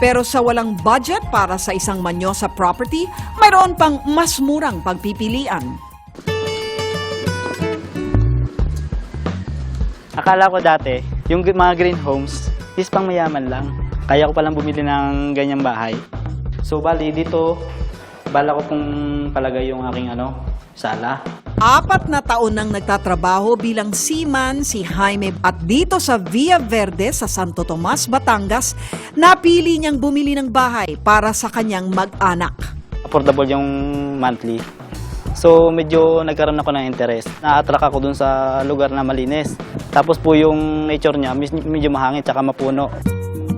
Pero sa walang budget para sa isang Manyosa property, mayroon pang mas murang pagpipilian. Akala ko dati, yung mga green homes is pang mayaman lang. Kaya ko palang bumili ng ganyang bahay. So bali dito, bala ko pong palagay yung aking sala. 4 na taon nang nagtatrabaho bilang seaman si Jaime at dito sa Villa Verde sa Santo Tomas, Batangas, napili niyang bumili ng bahay para sa kanyang mag-anak. Affordable yung monthly. So medyo nagkaroon ako ng interest. Na-attract ako dun sa lugar na malinis. Tapos po yung nature niya, medyo mahangin tsaka mapuno.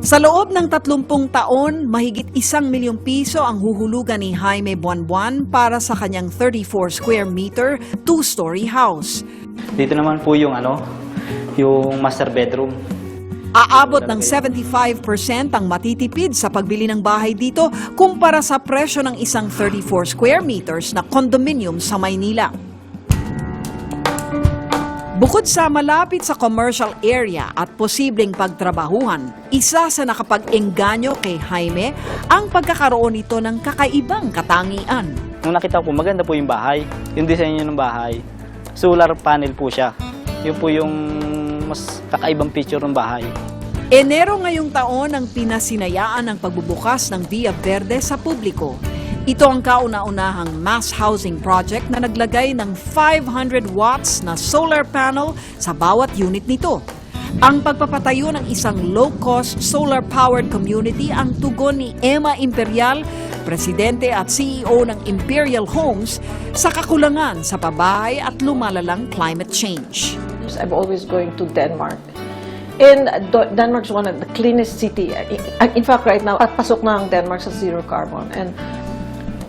Sa loob ng 30 taon, mahigit 1 milyong piso ang huhulugan ni Jaime buwan-buwan para sa kanyang 34 square meter, 2-story house. Dito naman po yung yung master bedroom. Aabot ng 75% ang matitipid sa pagbili ng bahay dito kumpara sa presyo ng isang 34 square meters na condominium sa Maynila. Bukod sa malapit sa commercial area at posibleng pagtrabahuhan, isa sa nakapag-engganyo kay Jaime ang pagkakaroon nito ng kakaibang katangian. Nung nakita ko po, maganda po yung bahay. Yung design ng bahay, solar panel po siya. Yun po yung mas kakaibang picture ng bahay. Enero ngayong taon ang pinasinayaan ng pagbubukas ng Villa Verde sa publiko. Ito ang kauna-unahang mass housing project na naglagay ng 500 watts na solar panel sa bawat unit nito. Ang pagpapatayo ng isang low-cost solar-powered community ang tugon ni Emma Imperial, presidente at CEO ng Imperial Homes, sa kakulangan sa pabahay at lumalalang climate change. I'm always going to Denmark. And Denmark's one of the cleanest city. In fact, right now, pasok na ang Denmark sa zero carbon. And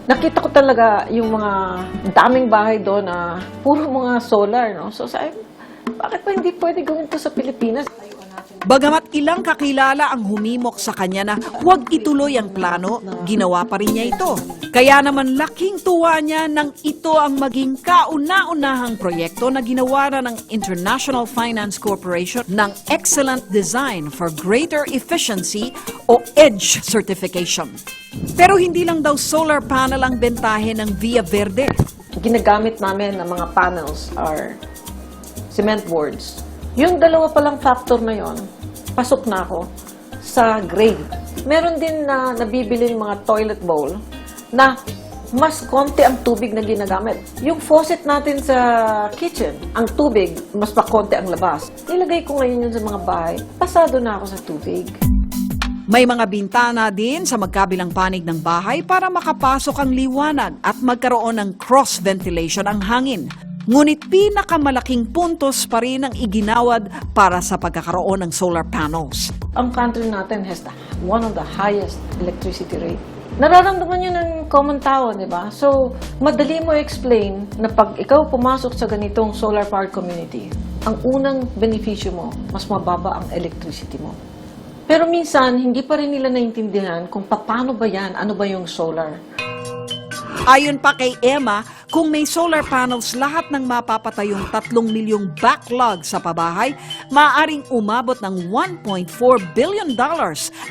nakita ko talaga yung mga daming bahay doon na puro mga solar, no? So sabi, bakit pa hindi pwede gawin to sa Pilipinas? Bagamat ilang kakilala ang humimok sa kanya na huwag ituloy ang plano, ginawa pa rin niya ito. Kaya naman laking tuwa niya nang ito ang maging kauna-unahang proyekto na ginawa na ng International Finance Corporation ng Excellent Design for Greater Efficiency o EDGE certification. Pero hindi lang daw solar panel ang bentahe ng Villa Verde. Ginagamit namin ng mga panels are cement boards. Yung dalawa palang factor na yon, pasok na ako sa grade. Meron din na nabibili ng mga toilet bowl na mas konti ang tubig na ginagamit. Yung faucet natin sa kitchen, ang tubig, mas pakonti ang labas. Nilagay ko ngayon yun sa mga bahay, pasado na ako sa tubig. May mga bintana din sa magkabilang panig ng bahay para makapasok ang liwanag at magkaroon ng cross-ventilation ang hangin. Ngunit pinakamalaking puntos pa rin ang iginawad para sa pagkakaroon ng solar panels. Ang country natin has one of the highest electricity rate. Nararamdaman yun ng common tao, di ba? So, madali mo explain na pag ikaw pumasok sa ganitong solar-powered community, ang unang benepisyo mo, mas mababa ang electricity mo. Pero minsan, hindi pa rin nila naintindihan kung paano ba yan, ano ba yung solar. Ayon pa kay Emma, kung may solar panels lahat ng mapapatayong 3 milyong backlog sa pabahay, maaaring umabot ng $1.4 billion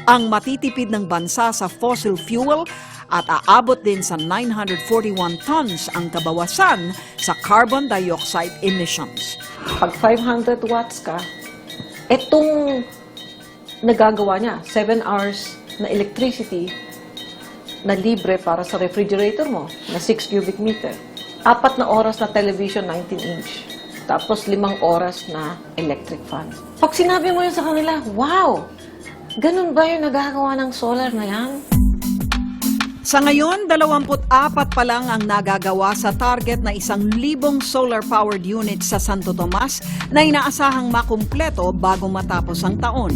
ang matitipid ng bansa sa fossil fuel at aabot din sa 941 tons ang kabawasan sa carbon dioxide emissions. Pag 500 watts ka, etong nagagawa niya, 7 hours na electricity na libre para sa refrigerator mo, na 6 cubic meter. 4 na oras na television, 19-inch. Tapos 5 oras na electric fan. Pag sinabi mo yun sa kanila, wow! Ganun ba yung nagagawa ng solar na yan? Sa ngayon, 24 pa lang ang nagagawa sa target na 1,000 solar-powered units sa Santo Tomas na inaasahang makumpleto bago matapos ang taon.